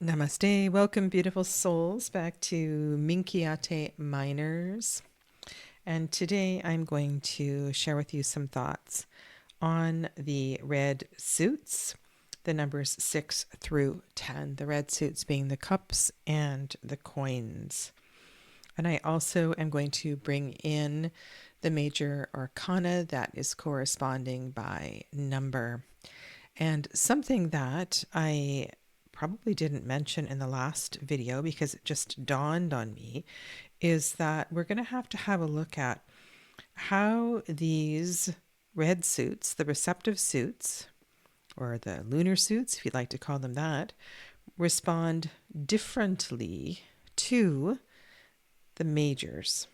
Namaste. Welcome, beautiful souls, back to Minchiate Minors. And today I'm going to share with you some thoughts on the red suits, the numbers 6 through 10, the red suits being the cups and the coins. And I also am going to bring in the major arcana that is corresponding by number. And something that I probably didn't mention in the last video because it just dawned on me is that we're going to have a look at how these red suits, the receptive suits, or the lunar suits, if you'd like to call them that, respond differently to the majors.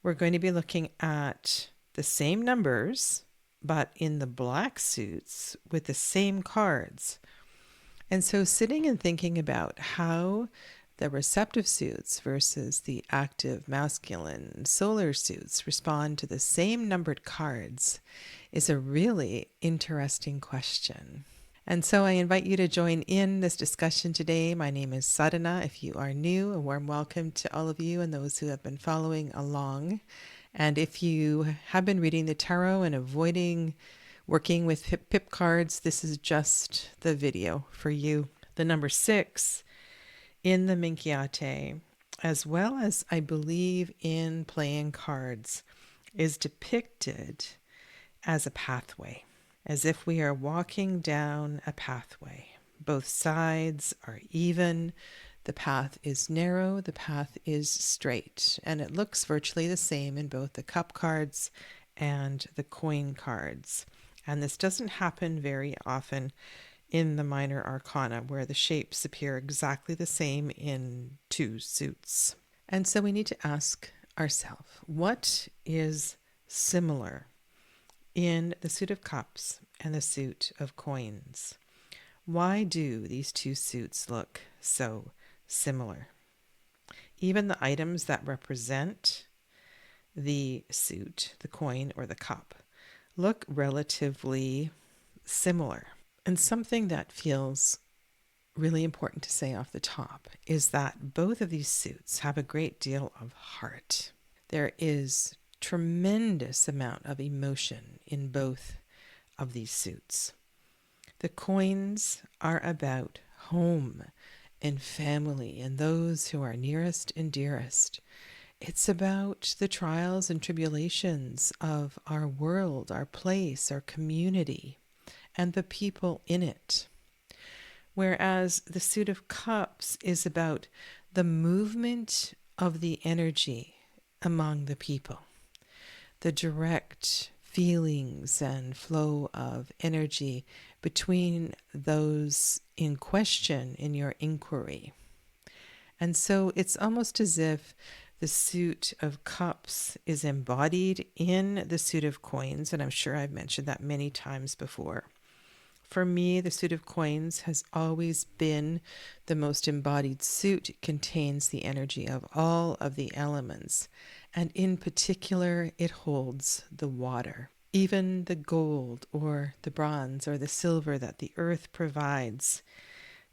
We're going to be looking at the same numbers, but in the black suits with the same cards. And so sitting and thinking about how the receptive suits versus the active masculine solar suits respond to the same numbered cards is a really interesting question. And so I invite you to join in this discussion today. My name is Sadhana. If you are new, a warm welcome to all of you and those who have been following along. And if you have been reading the tarot and avoiding working with pip cards, this is just the video for you. The number 6 in the Minchiate, as well as I believe in playing cards, is depicted as a pathway, as if we are walking down a pathway. Both sides are even. The path is narrow, the path is straight, and it looks virtually the same in both the cup cards and the coin cards. And this doesn't happen very often in the minor arcana, where the shapes appear exactly the same in two suits. And so we need to ask ourselves, what is similar in the suit of cups and the suit of coins? Why do these two suits look so similar? Even the items that represent the suit, the coin or the cup, look relatively similar. And something that feels really important to say off the top is that both of these suits have a great deal of heart. There is tremendous amount of emotion in both of these suits. The coins are about home and family and those who are nearest and dearest. It's about the trials and tribulations of our world, our place, our community, and the people in it. Whereas the suit of cups is about the movement of the energy among the people, the direct feelings and flow of energy between those in question in your inquiry. And so it's almost as if the suit of cups is embodied in the suit of coins, and I'm sure I've mentioned that many times before. For me, the suit of coins has always been the most embodied suit. It contains the energy of all of the elements, and in particular, it holds the water. Even the gold or the bronze or the silver that the earth provides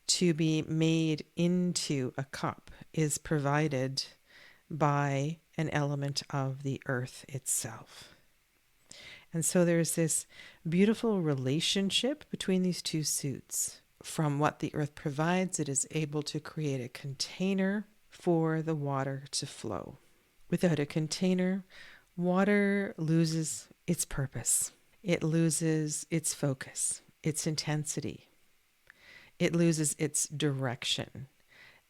to be made into a cup is provided by an element of the earth itself. And so there's this beautiful relationship between these two suits. From what the earth provides, it is able to create a container for the water to flow. Without a container, water loses its purpose. It loses its focus, its intensity. It loses its direction.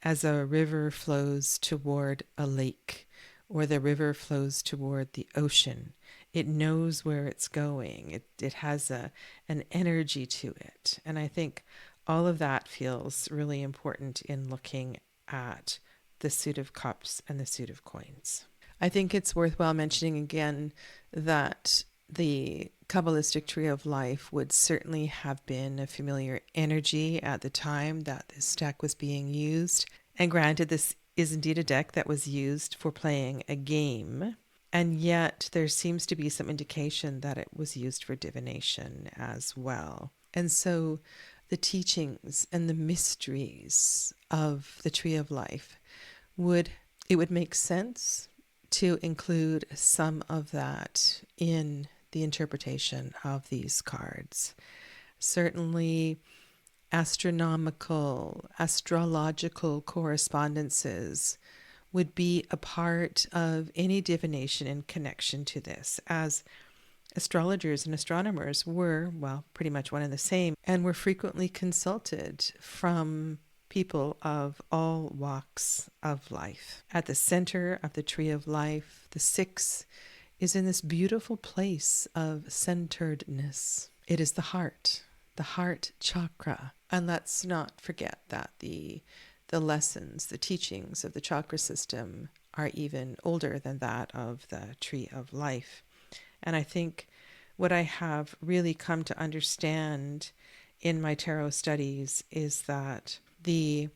As a river flows toward a lake, or the river flows toward the ocean, it knows where it's going. It has an energy to it. And I think all of that feels really important in looking at the suit of cups and the suit of coins. I think it's worthwhile mentioning again that the Kabbalistic tree of life would certainly have been a familiar energy at the time that this deck was being used. And granted, this is indeed a deck that was used for playing a game, and yet there seems to be some indication that it was used for divination as well. And so the teachings and the mysteries of the Tree of Life, it would make sense to include some of that in the interpretation of these cards. Certainly, astrological correspondences would be a part of any divination in connection to this, as astrologers and astronomers were, well, pretty much one and the same, and were frequently consulted from people of all walks of life. At the center of the Tree of Life, the 6 is in this beautiful place of centeredness. It is the heart chakra. And let's not forget that the lessons, the teachings of the chakra system are even older than that of the Tree of Life. And I think what I have really come to understand in my tarot studies is that the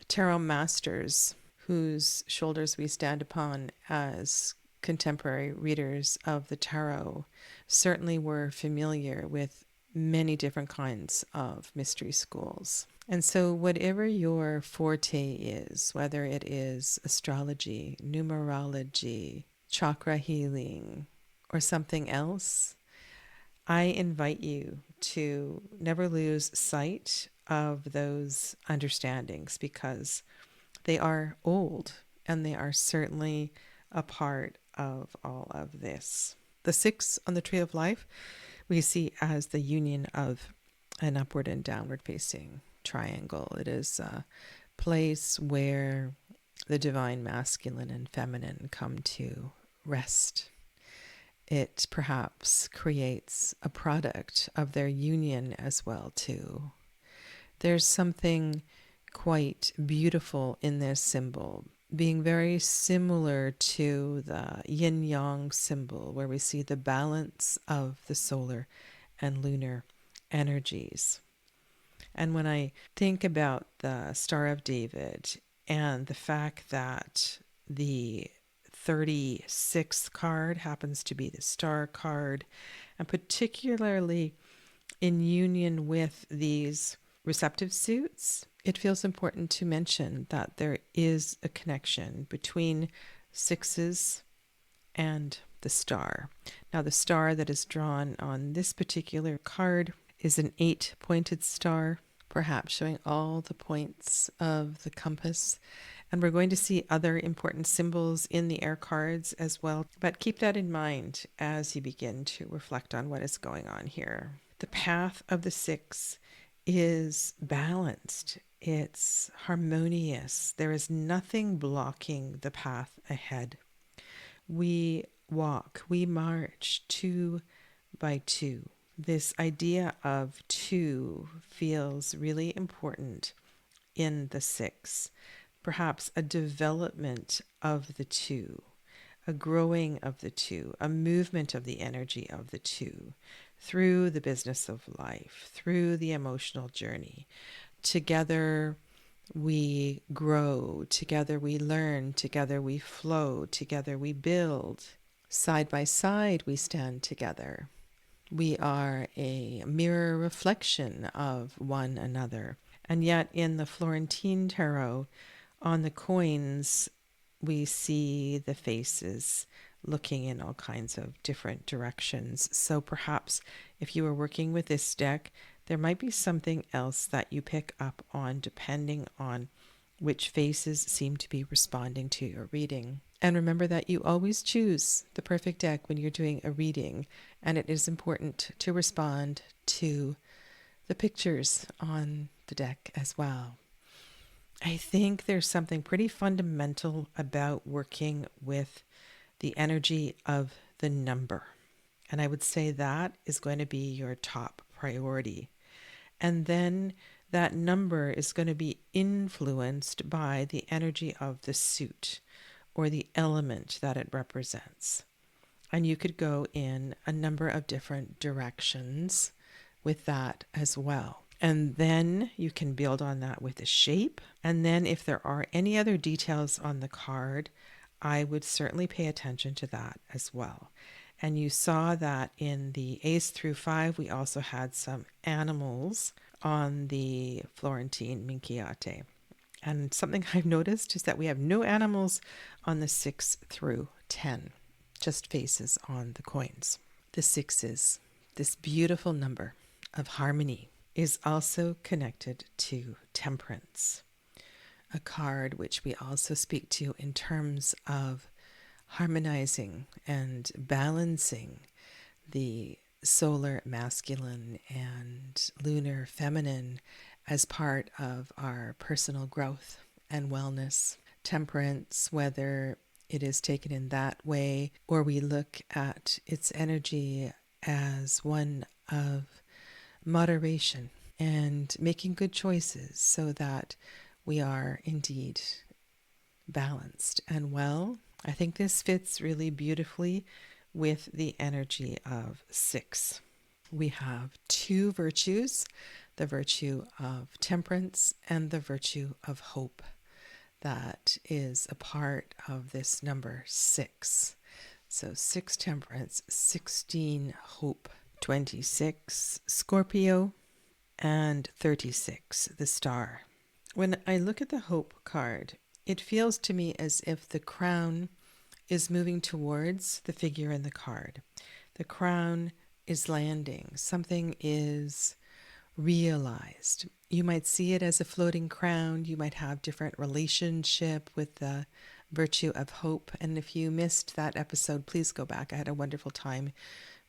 tarot masters, whose shoulders we stand upon as contemporary readers of the tarot, certainly were familiar with many different kinds of mystery schools. And so whatever your forte is, whether it is astrology, numerology, chakra healing, or something else, I invite you to never lose sight of those understandings, because they are old and they are certainly a part of all of this. The 6 on the Tree of Life we see as the union of an upward and downward facing triangle. It is a place where the divine masculine and feminine come to rest. It perhaps creates a product of their union as well, too. There's something quite beautiful in this symbol, being very similar to the yin-yang symbol, where we see the balance of the solar and lunar energies. And when I think about the Star of David and the fact that the 36th card happens to be the star card, and particularly in union with these receptive suits, it feels important to mention that there is a connection between 6s and the star. Now, the star that is drawn on this particular card is an 8-pointed star, perhaps showing all the points of the compass. And we're going to see other important symbols in the air cards as well. But keep that in mind as you begin to reflect on what is going on here. The path of the 6 is balanced. It's harmonious. There is nothing blocking the path ahead. We march 2 by 2. This idea of 2 feels really important in the 6. Perhaps a development of the 2, a growing of the 2, a movement of the energy of the 2 through the business of life, through the emotional journey. Together we grow, together we learn, together we flow, together we build. Side by side we stand together. We are a mirror reflection of one another. And yet in the Florentine Tarot, on the coins, we see the faces looking in all kinds of different directions. So perhaps if you are working with this deck, there might be something else that you pick up on depending on which faces seem to be responding to your reading. And remember that you always choose the perfect deck when you're doing a reading, and it is important to respond to the pictures on the deck as well. I think there's something pretty fundamental about working with the energy of the number. And I would say that is going to be your top priority. And then that number is going to be influenced by the energy of the suit or the element that it represents. And you could go in a number of different directions with that as well. And then you can build on that with the shape. And then if there are any other details on the card, I would certainly pay attention to that as well. And you saw that in the Ace through 5, we also had some animals on the Florentine Minchiate. And something I've noticed is that we have no animals on the 6 through 10, just faces on the coins. The sixes, this beautiful number of harmony, is also connected to temperance, a card which we also speak to in terms of harmonizing and balancing the solar masculine and lunar feminine as part of our personal growth and wellness. Temperance, whether it is taken in that way or we look at its energy as one of moderation and making good choices so that we are indeed balanced and well. I think this fits really beautifully with the energy of 6. We have 2 virtues, the virtue of temperance and the virtue of hope. That is a part of this number 6. So 6 temperance, 16 hope, 26 Scorpio, and 36 the star. When I look at the hope card, it feels to me as if the crown is moving towards the figure in the card. The crown is landing. Something is realized. You might see it as a floating crown. You might have different relationship with the virtue of hope. And if you missed that episode, please go back. I had a wonderful time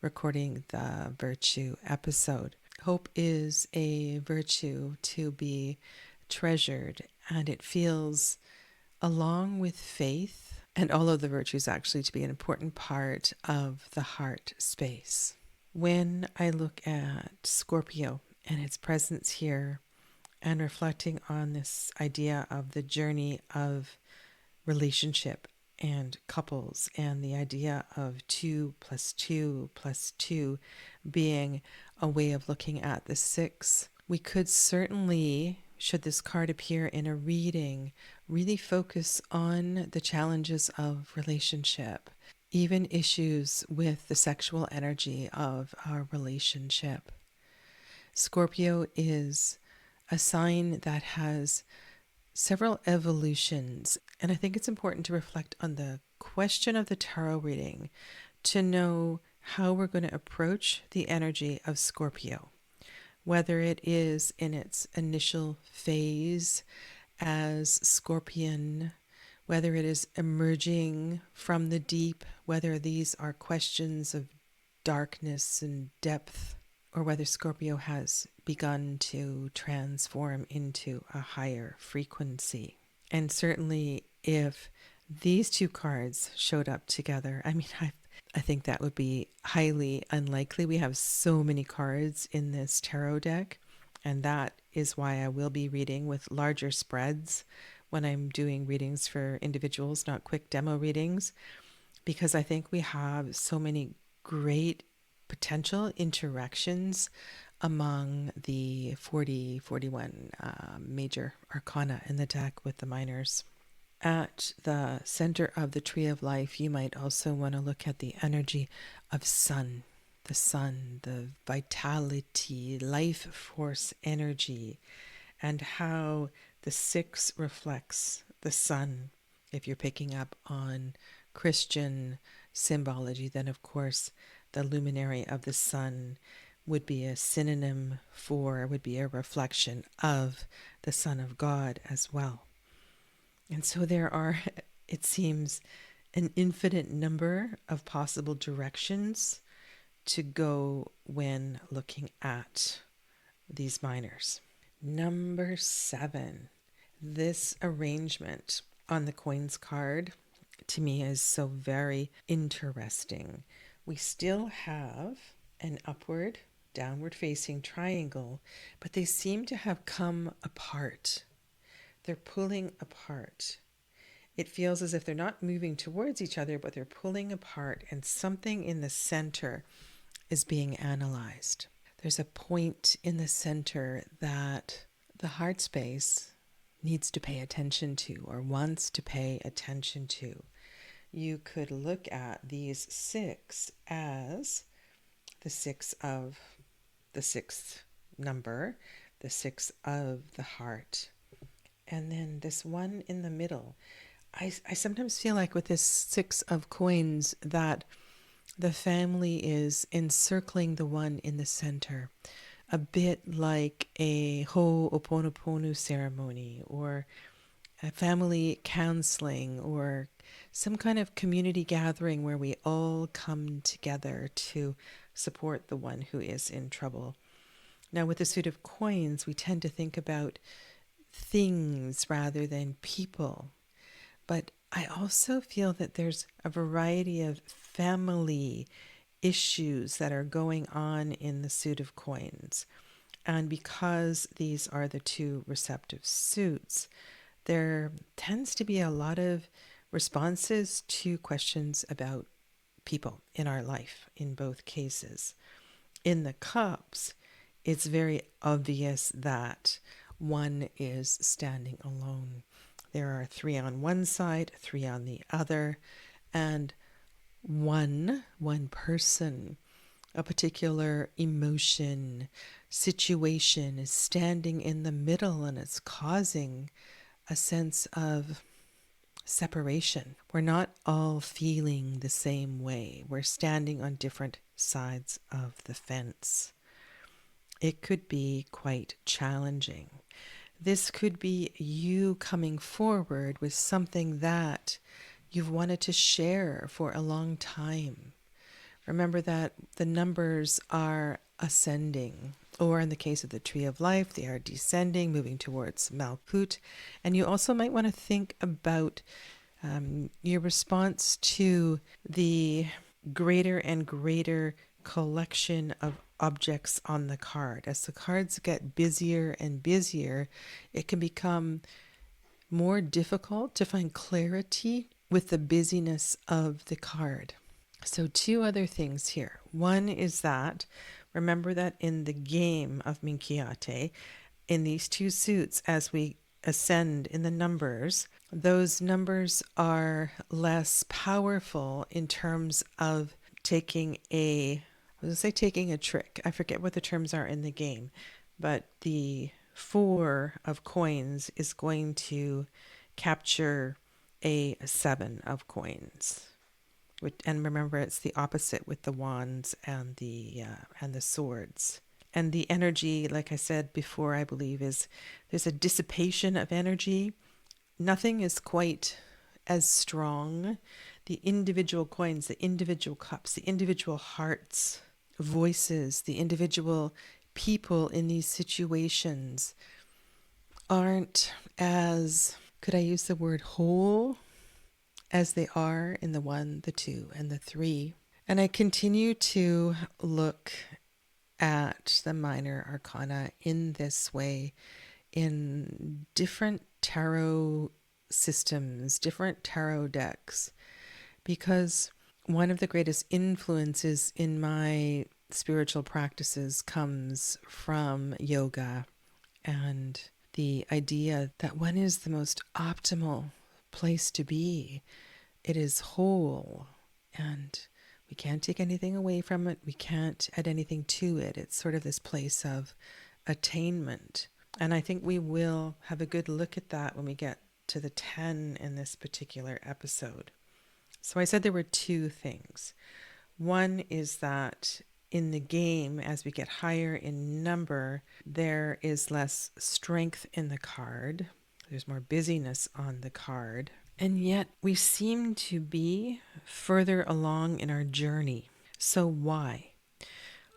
recording the virtue episode. Hope is a virtue to be treasured, and it feels, along with faith and all of the virtues, actually to be an important part of the heart space. When I look at Scorpio and its presence here and reflecting on this idea of the journey of relationship and couples and the idea of 2 + 2 + 2 being a way of looking at the 6, we could certainly, should this card appear in a reading, really focus on the challenges of relationship, even issues with the sexual energy of our relationship. Scorpio is a sign that has several evolutions, and I think it's important to reflect on the question of the tarot reading to know how we're going to approach the energy of Scorpio, whether it is in its initial phase as Scorpion, whether it is emerging from the deep, whether these are questions of darkness and depth, or whether Scorpio has begun to transform into a higher frequency. And certainly if these 2 cards showed up together, I think that would be highly unlikely. We have so many cards in this tarot deck, and that is why I will be reading with larger spreads when I'm doing readings for individuals, not quick demo readings, because I think we have so many great potential interactions among the 41 major arcana in the deck with the minors. At the center of the Tree of Life, you might also want to look at the energy of sun, the vitality, life force energy, and how the 6 reflects the sun. If you're picking up on Christian symbology, then of course the luminary of the sun would be a synonym for, would be a reflection of the Son of God as well. And so there are, it seems, an infinite number of possible directions to go when looking at these minors. Number 7, this arrangement on the coins card to me is so very interesting. We still have an upward, downward facing triangle, but they seem to have come apart. They're pulling apart. It feels as if they're not moving towards each other, but they're pulling apart, and something in the center is being analyzed. There's a point in the center that the heart space needs to pay attention to, or wants to pay attention to. you could look at these six as the six of the sixth number, the six of the heart, and then this one in the middle. I sometimes feel like with this six of coins that the family is encircling the one in the center, a bit like a Ho'oponopono ceremony or a family counseling or some kind of community gathering where we all come together to support the one who is in trouble. Now, with the suit of coins, we tend to think about things rather than people. But I also feel that there's a variety of family issues that are going on in the suit of coins. And because these are the two receptive suits, there tends to be a lot of responses to questions about people in our life in both cases. In the cups, it's very obvious that one is standing alone. There are three on one side, three on the other, and one person, a particular emotion, situation is standing in the middle, and it's causing a sense of separation. We're not all feeling the same way. We're standing on different sides of the fence. It could be quite challenging. This could be you coming forward with something that you've wanted to share for a long time. Remember that the numbers are ascending, or in the case of the Tree of Life, they are descending, moving towards Malkut. And you also might want to think about your response to the greater and greater collection of objects on the card. As the cards get busier and busier, it can become more difficult to find clarity with the busyness of the card. So two other things here. One is that, remember that in the game of Minchiate, in these two suits, as we ascend in the numbers, those numbers are less powerful in terms of taking a trick. I forget what the terms are in the game, but the 4 of coins is going to capture a 7 of coins. And remember, it's the opposite with the wands and the swords. And the energy, like I said before, I believe is there's a dissipation of energy. Nothing is quite as strong. The individual coins, the individual cups, the individual hearts, voices, the individual people in these situations aren't as, could I use the word whole, as they are in the 1, the 2, and the 3. And I continue to look at the minor arcana in this way in different tarot systems, different tarot decks, because one of the greatest influences in my spiritual practices comes from yoga and the idea that one is the most optimal place to be. It is whole, and we can't take anything away from it. We can't add anything to it. It's sort of this place of attainment. And I think we will have a good look at that when we get to the 10 in this particular episode. So I said there were two things. One is that in the game, as we get higher in number, there is less strength in the card. There's more busyness on the card. And yet we seem to be further along in our journey. So why?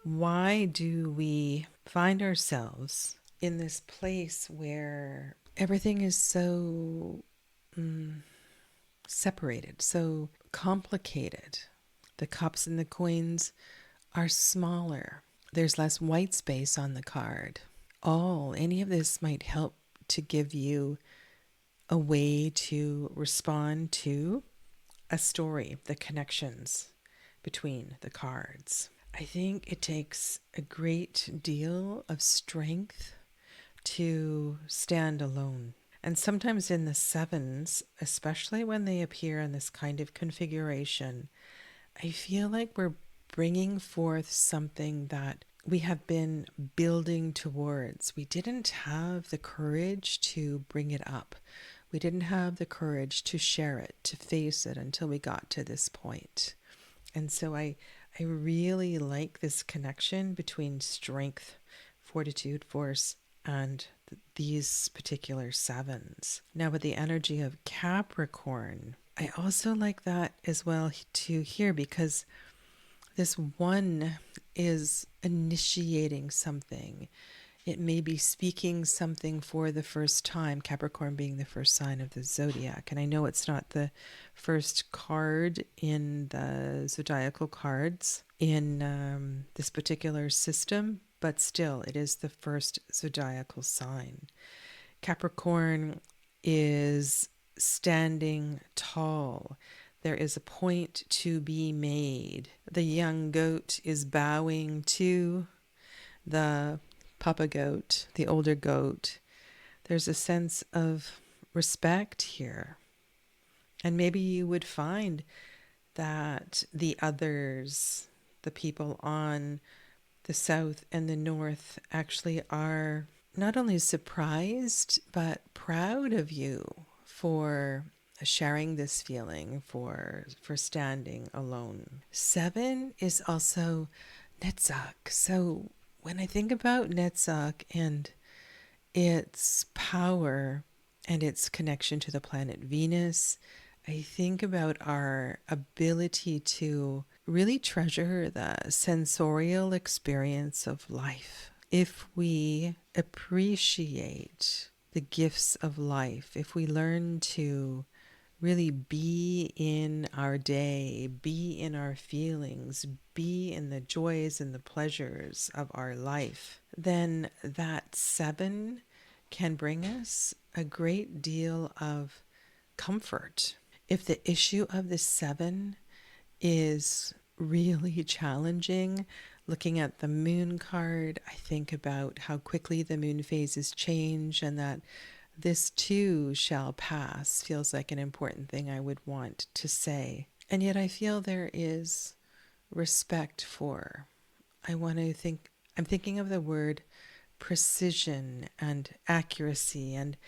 Why do we find ourselves in this place where everything is so separated, so complicated? The cups and the coins are smaller. There's less white space on the card. Any of this might help to give you a way to respond to a story, the connections between the cards. I think it takes a great deal of strength to stand alone. And sometimes in the sevens, especially when they appear in this kind of configuration, I feel like we're bringing forth something that we have been building towards. We didn't have the courage to bring it up. We didn't have the courage to share it, to face it until we got to this point. And so I really like this connection between strength, fortitude, force, and these particular sevens. Now, with the energy of Capricorn, I also like that as well to hear, because this one is initiating something. It may be speaking something for the first time, Capricorn being the first sign of the zodiac. And I know it's not the first card in the zodiacal cards in this particular system, but still, it is the first zodiacal sign. Capricorn is standing tall. There is a point to be made. The young goat is bowing to the papa goat, the older goat. There's a sense of respect here. And maybe you would find that the others, the people on the south and the north, actually are not only surprised, but proud of you for sharing this feeling, for standing alone. Seven is also Netzach. So when I think about Netzach and its power and its connection to the planet Venus, I think about our ability to really treasure the sensorial experience of life. If we appreciate the gifts of life, if we learn to really be in our day, be in our feelings, be in the joys and the pleasures of our life, then that seven can bring us a great deal of comfort. If the issue of the seven is really challenging, looking at the moon card, I think about how quickly the moon phases change, and that this too shall pass feels like an important thing I would want to say. And yet I feel there is respect for. I'm thinking of the word precision and accuracy, and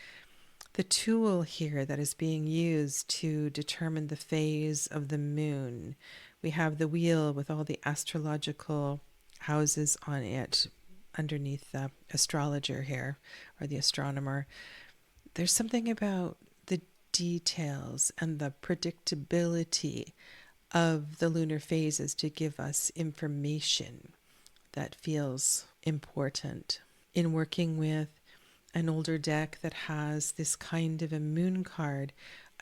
the tool here that is being used to determine the phase of the moon. We have the wheel with all the astrological houses on it underneath the astrologer here, or the astronomer. There's something about the details and the predictability of the lunar phases to give us information that feels important. In working with an older deck that has this kind of a moon card,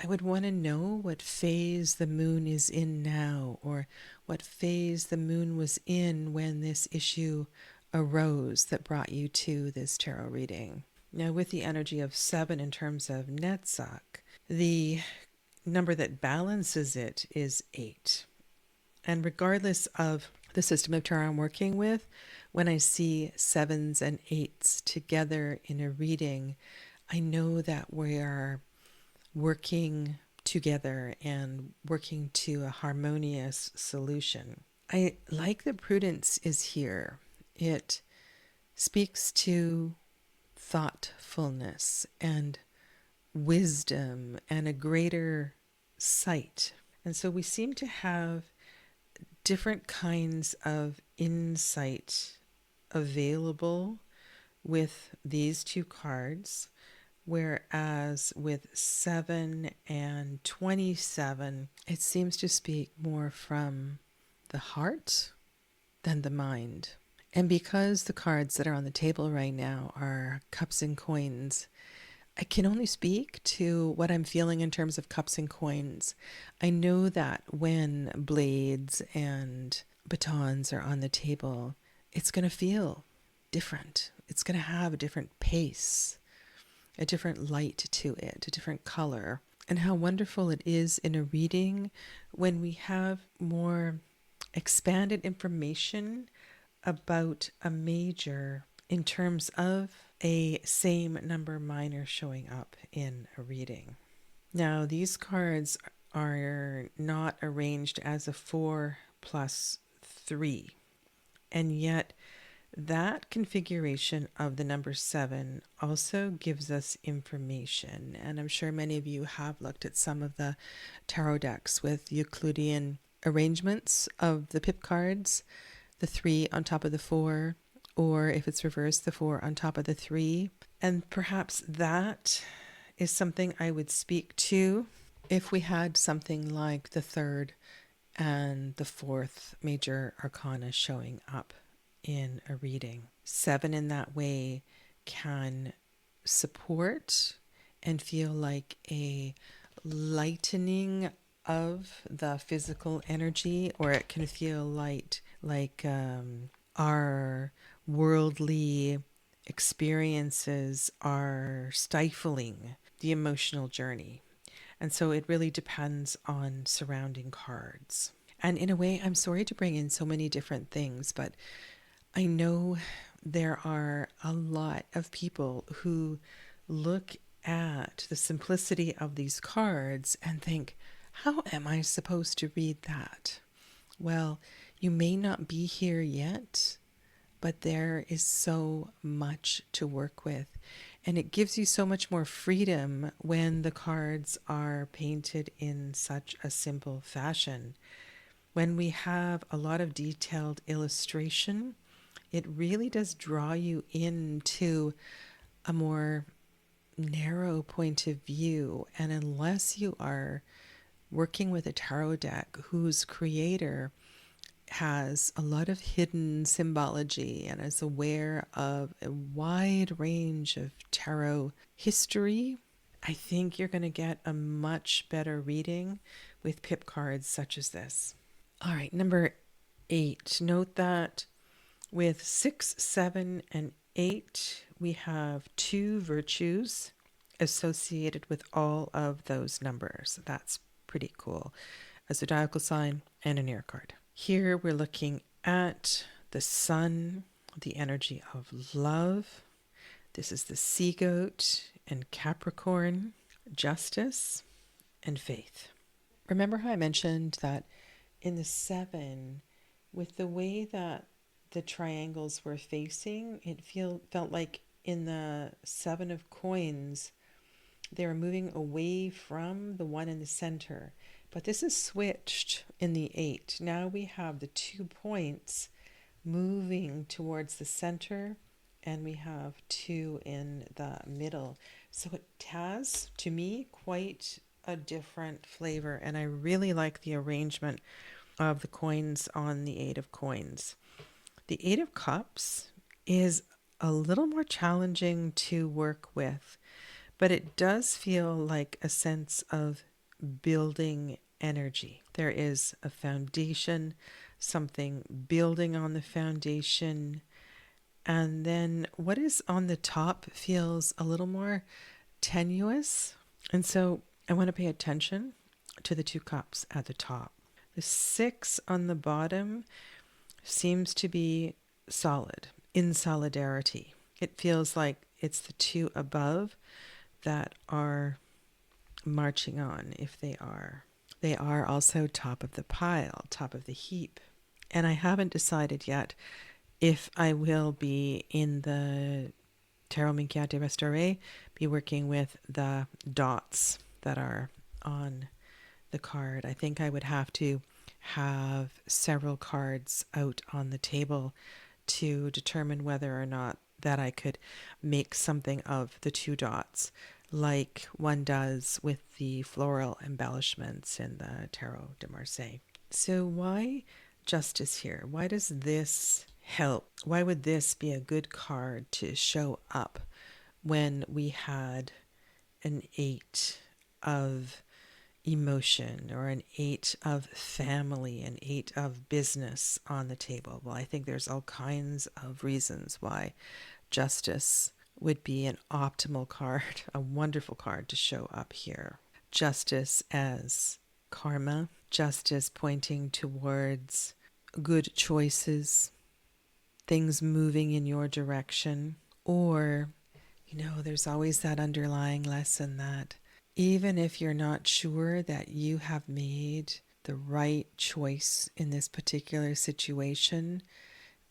I would want to know what phase the moon is in now, or what phase the moon was in when this issue arose that brought you to this tarot reading. Now, with the energy of seven in terms of Netzach, the number that balances it is 8. And regardless of the system of tarot I'm working with, when I see 7s and 8s together in a reading, I know that we are working together and working to a harmonious solution. I like that prudence is here. It speaks to thoughtfulness and wisdom and a greater sight. And so we seem to have different kinds of insight available with these two cards, whereas with 7 and 27, it seems to speak more from the heart than the mind. And because the cards that are on the table right now are cups and coins, I can only speak to what I'm feeling in terms of cups and coins. I know that when blades and batons are on the table, it's going to feel different. It's going to have a different pace, a different light to it, a different color. And how wonderful it is in a reading when we have more expanded information about a major in terms of a same number minor showing up in a reading. Now, these cards are not arranged as a 4+3, and yet that configuration of the number 7 also gives us information. And I'm sure many of you have looked at some of the tarot decks with Euclidean arrangements of the pip cards, the 3 on top of the 4, or if it's reversed, the 4 on top of the 3. And perhaps that is something I would speak to if we had something like the 3rd and the 4th major arcana showing up in a reading. 7 in that way can support and feel like a lightening of the physical energy, or it can feel like our worldly experiences are stifling the emotional journey. And so it really depends on surrounding cards. And in a way, I'm sorry to bring in so many different things, but I know there are a lot of people who look at the simplicity of these cards and think, how am I supposed to read that? Well, you may not be here yet, but there is so much to work with. And it gives you so much more freedom when the cards are painted in such a simple fashion. When we have a lot of detailed illustration, it really does draw you into a more narrow point of view. And unless you are working with a tarot deck whose creator has a lot of hidden symbology and is aware of a wide range of tarot history, I think you're going to get a much better reading with pip cards such as this. All right, number 8. Note that with 6, 7, and 8, we have 2 virtues associated with all of those numbers. That's pretty cool. A zodiacal sign and an air card. Here we're looking at the sun, the energy of love. This is the sea goat and Capricorn, justice and faith. Remember how I mentioned that in the 7, with the way that the triangles were facing, it felt like in the 7 of coins, they were moving away from the one in the center. But this is switched in the 8. Now we have the 2 points moving towards the center, and we have 2 in the middle. So it has, to me, quite a different flavor, and I really like the arrangement of the coins on the 8 of coins. The 8 of cups is a little more challenging to work with, but it does feel like a sense of building energy. There is a foundation, something building on the foundation, and then what is on the top feels a little more tenuous. And so I want to pay attention to the 2 cups at the top. The 6 on the bottom seems to be solid, in solidarity. It feels like it's the 2 above that are marching on, if they are. They are also top of the pile, top of the heap. And I haven't decided yet if I will be in the Tarot Minchiate Restauré, be working with the dots that are on the card. I think I would have to have several cards out on the table to determine whether or not that I could make something of the 2 dots, like one does with the floral embellishments in the Tarot de Marseille. So why justice here? Why does this help? Why would this be a good card to show up when we had an 8 of emotion or an 8 of family, an 8 of business on the table? Well, I think there's all kinds of reasons why justice would be an optimal card, a wonderful card to show up here. Justice as karma, justice pointing towards good choices, things moving in your direction, or There's always that underlying lesson that even if you're not sure that you have made the right choice in this particular situation,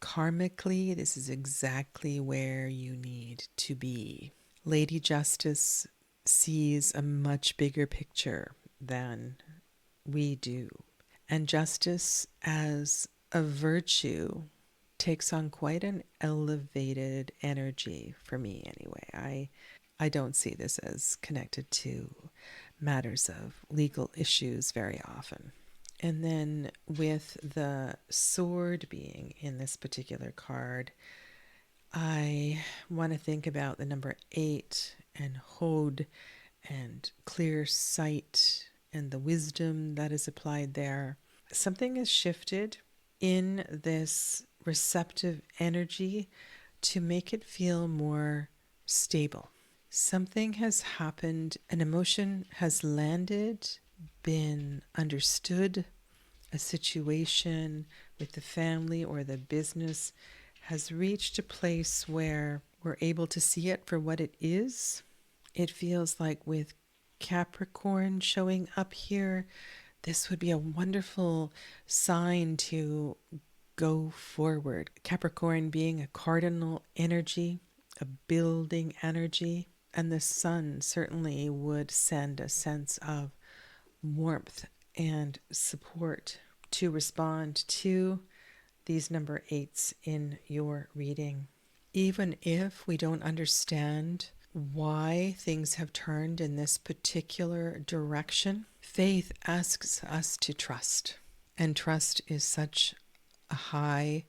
karmically, this is exactly where you need to be. Lady Justice sees a much bigger picture than we do. And justice as a virtue takes on quite an elevated energy for me anyway. I don't see this as connected to matters of legal issues very often. And then with the sword being in this particular card, I want to think about the number 8 and Hod and clear sight and the wisdom that is applied there. Something has shifted in this receptive energy to make it feel more stable. Something has happened, an emotion has landed, been understood, a situation with the family or the business has reached a place where we're able to see it for what it is. It feels like with Capricorn showing up here, this would be a wonderful sign to go forward. Capricorn being a cardinal energy, a building energy, and the sun certainly would send a sense of warmth and support to respond to these number 8s in your reading. Even if we don't understand why things have turned in this particular direction, faith asks us to trust. And trust is such a high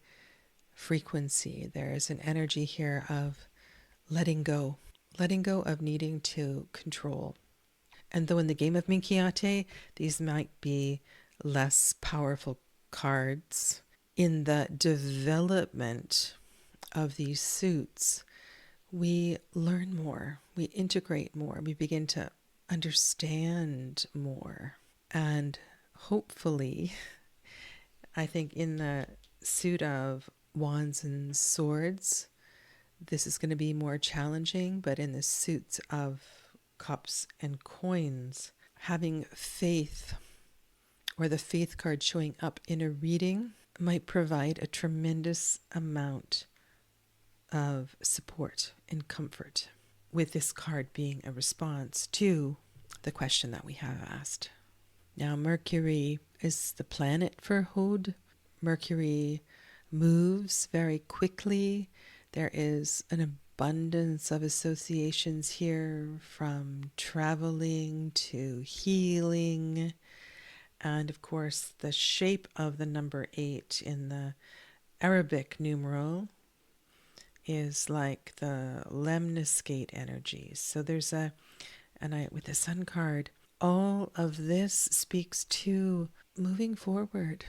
frequency. There is an energy here of letting go of needing to control. And though in the game of Minchiate, these might be less powerful cards, in the development of these suits, we learn more, we integrate more, we begin to understand more. And hopefully, I think in the suit of Wands and Swords, this is going to be more challenging, but in the suits of Cups and Coins, having faith or the faith card showing up in a reading might provide a tremendous amount of support and comfort, with this card being a response to the question that we have asked. Now, Mercury is the planet for Hod. Mercury moves very quickly. There is an abundance of associations here, from traveling to healing. And of course, the shape of the number 8 in the Arabic numeral is like the lemniscate energy. So there's with the Sun card, all of this speaks to moving forward,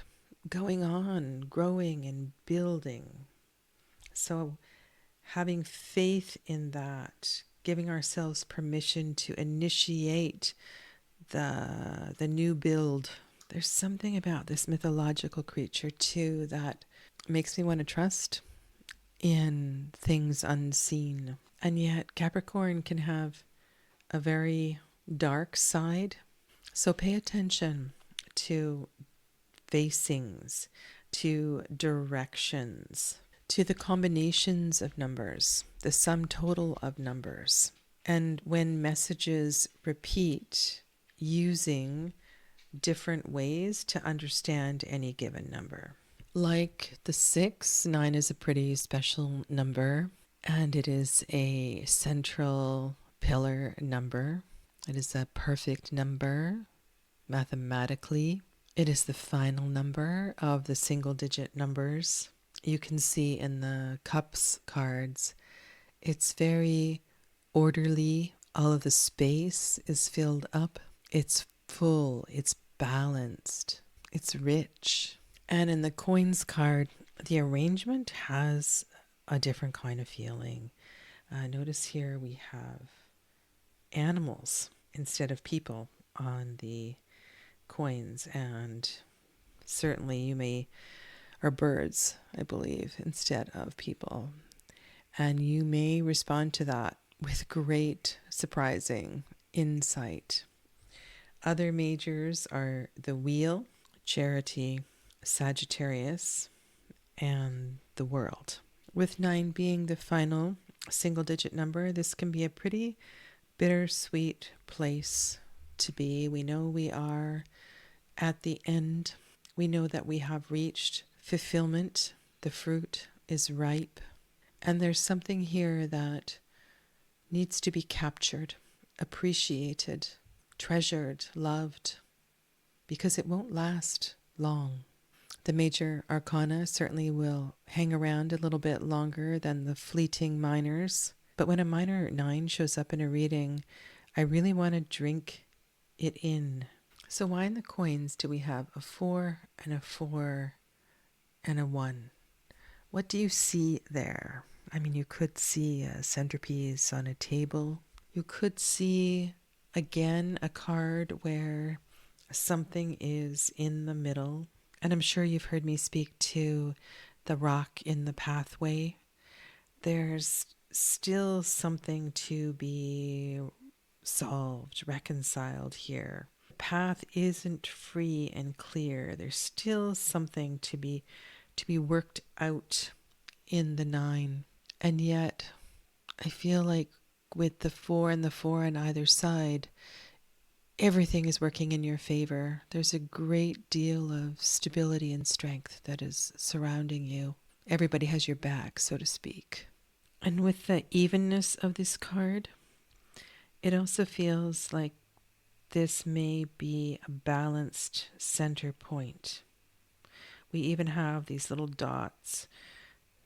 going on, growing and building. So having faith in that, giving ourselves permission to initiate the new build. There's something about this mythological creature too that makes me want to trust in things unseen. And yet Capricorn can have a very dark side. So pay attention to facings, to directions, to the combinations of numbers, the sum total of numbers. And when messages repeat, using different ways to understand any given number. Like the 6, 9 is a pretty special number, and it is a central pillar number. It is a perfect number mathematically. It is the final number of the single digit numbers. You can see in the Cups cards, it's very orderly. All of the space is filled up. It's full, it's balanced, it's rich. And in the Coins card, the arrangement has a different kind of feeling. Notice here we have animals instead of people on the coins, and certainly or birds, I believe, instead of people. And you may respond to that with great surprising insight. Other majors are the Wheel, Charity, Sagittarius, and the World. With 9 being the final single digit number, this can be a pretty bittersweet place to be. We know we are at the end. We know that we have reached fulfillment. The fruit is ripe. And there's something here that needs to be captured, appreciated, treasured, loved, because it won't last long. The major arcana certainly will hang around a little bit longer than the fleeting minors. But when a minor 9 shows up in a reading, I really want to drink it in. So why in the coins do we have a 4 and a 4 and a 1? What do you see there? I mean, you could see a centerpiece on a table. You could see, again, a card where something is in the middle. And I'm sure you've heard me speak to the rock in the pathway. There's still something to be solved, reconciled here. The path isn't free and clear. There's still something to be worked out in the 9. And yet, I feel like with the 4 and the 4 on either side, everything is working in your favor. There's a great deal of stability and strength that is surrounding you. Everybody has your back, so to speak. And with the evenness of this card, it also feels like this may be a balanced center point. We even have these little dots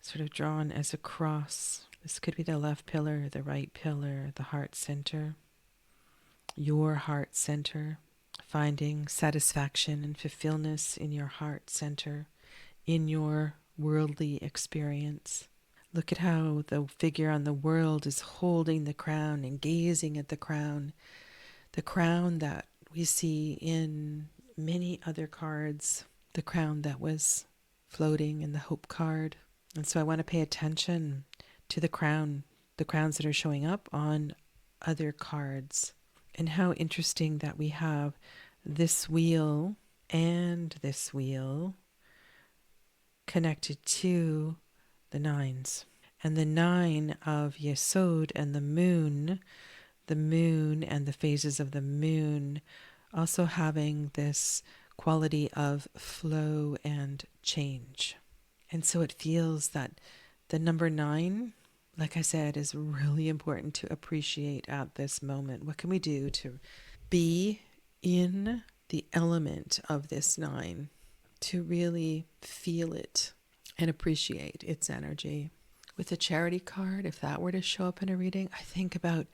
sort of drawn as a cross. This could be the left pillar, the right pillar, the heart center, your heart center, finding satisfaction and fulfillment in your heart center, in your worldly experience. Look at how the figure on the world is holding the crown and gazing at the crown that we see in many other cards, the crown that was floating in the hope card. And so I want to pay attention to the crowns that are showing up on other cards. And how interesting that we have this wheel and this wheel connected to the 9s. And the 9 of Yesod and the moon and the phases of the moon also having this quality of flow and change. And so it feels that the number 9, like I said, is really important to appreciate at this moment. What can we do to be in the element of this 9, to really feel it and appreciate its energy? With the charity card, if that were to show up in a reading, I think about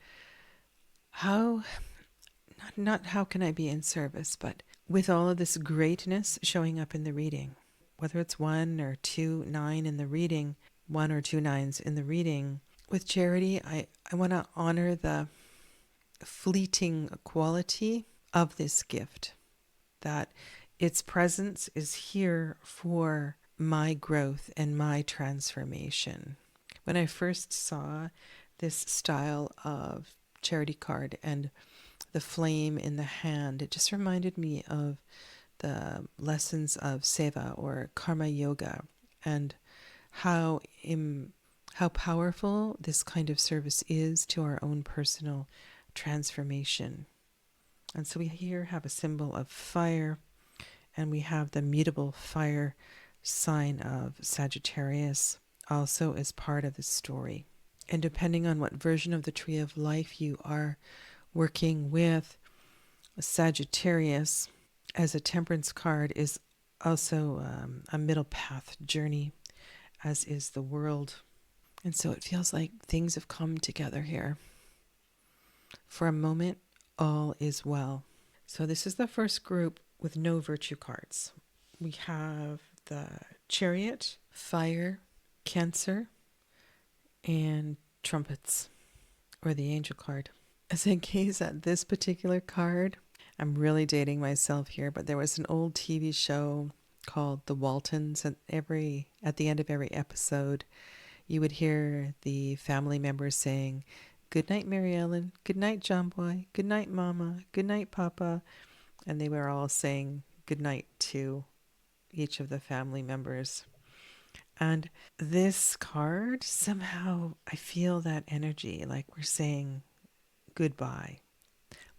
not how can I be in service, but with all of this greatness showing up in the reading, whether it's 1 or 2, 9 in the reading, 1 or 2 9s in the reading. With charity, I want to honor the fleeting quality of this gift, that its presence is here for my growth and my transformation. When I first saw this style of charity card and the flame in the hand, it just reminded me of the lessons of Seva or Karma Yoga, and how powerful this kind of service is to our own personal transformation. And so we here have a symbol of fire, and we have the mutable fire sign of Sagittarius also as part of the story. And depending on what version of the Tree of Life you are working with, Sagittarius as a temperance card is also a middle path journey, as is the world. And so it feels like things have come together here. For a moment, all is well. So this is the first group with no virtue cards. We have the Chariot, Fire, Cancer, and Trumpets, or the Angel card. As I gaze at this particular card, I'm really dating myself here, but there was an old TV show called The Waltons, and at the end of every episode, you would hear the family members saying, Good night, Mary Ellen. Good night, John Boy. Good night, Mama. Good night, Papa. And they were all saying good night to each of the family members. And this card, somehow I feel that energy, like we're saying goodbye.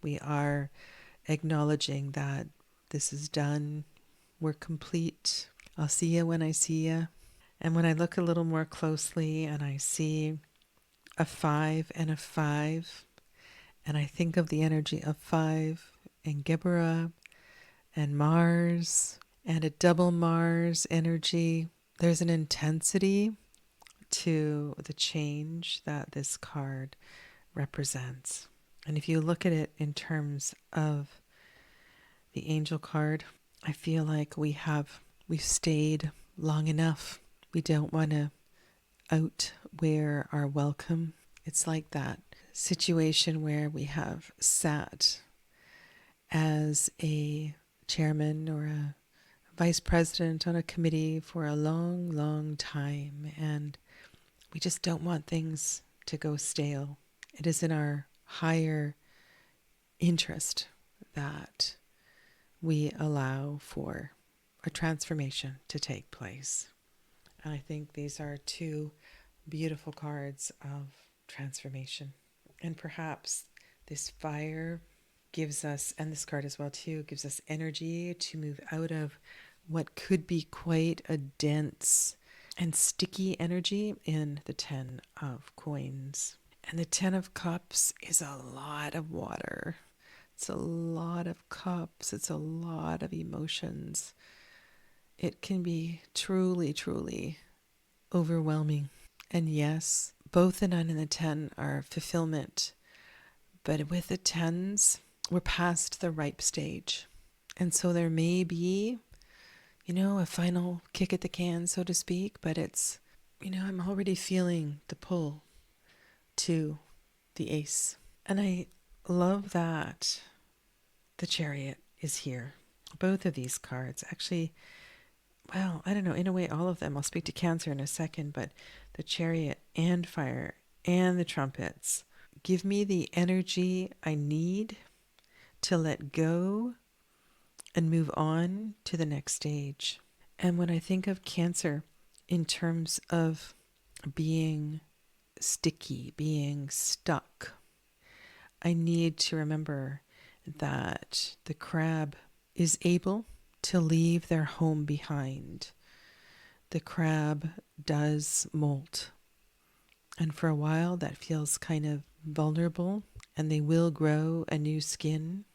We are acknowledging that this is done. We're complete. I'll see you when I see you. And when I look a little more closely and I see a 5 and a 5, and I think of the energy of 5 and Geburah and Mars and a double Mars energy, there's an intensity to the change that this card represents. And if you look at it in terms of the angel card, I feel like we've stayed long enough. We don't want to outwear our welcome. It's like that situation where we have sat as a chairman or a vice president on a committee for a long, long time, and we just don't want things to go stale. It is in our higher interest that we allow for a transformation to take place. And I think these are two beautiful cards of transformation. And perhaps this fire gives us, and this card as well too, gives us energy to move out of what could be quite a dense and sticky energy in the 10 of coins. And the 10 of cups is a lot of water. It's a lot of cups. It's a lot of emotions. It can be truly, truly overwhelming. And yes, both the 9 and the 10 are fulfillment. But with the 10s, we're past the ripe stage. And so there may be, a final kick at the can, so to speak, but it's, I'm already feeling the pull to the ace. And I love that the Chariot is here. Both of these cards, actually, well, I don't know, in a way, all of them. I'll speak to Cancer in a second, but the Chariot and Fire and the Trumpets give me the energy I need to let go and move on to the next stage. And when I think of Cancer in terms of being sticky, being stuck, I need to remember that the crab is able to leave their home behind. The crab does molt. And for a while that feels kind of vulnerable, and they will grow a new skin.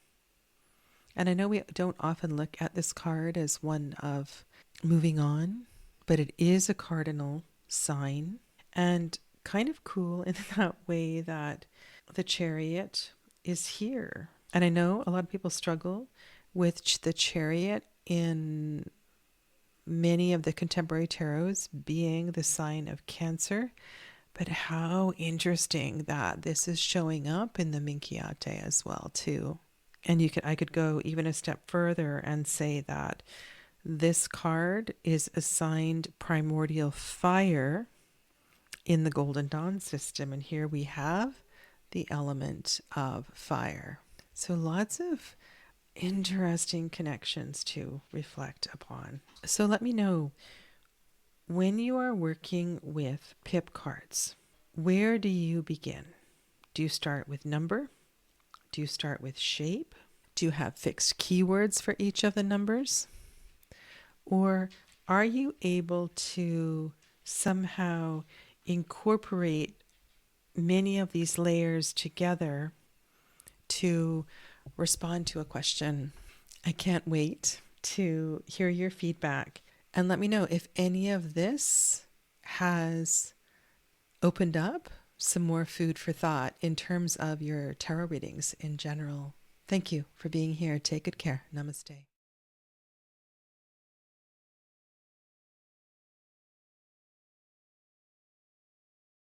And I know we don't often look at this card as one of moving on, but it is a cardinal sign, and kind of cool in that way that the Chariot is here. And I know a lot of people struggle with the Chariot in many of the contemporary tarots being the sign of Cancer, but how interesting that this is showing up in the Minchiate as well too. And I could go even a step further and say that this card is assigned primordial fire in the Golden Dawn system. And here we have the element of fire. So lots of interesting connections to reflect upon. So let me know, when you are working with pip cards, where do you begin? Do you start with number? Do you start with shape? Do you have fixed keywords for each of the numbers? Or are you able to somehow incorporate many of these layers together to respond to a question? I can't wait to hear your feedback, and let me know if any of this has opened up some more food for thought in terms of your tarot readings in general. Thank you for being here. Take good care. Namaste.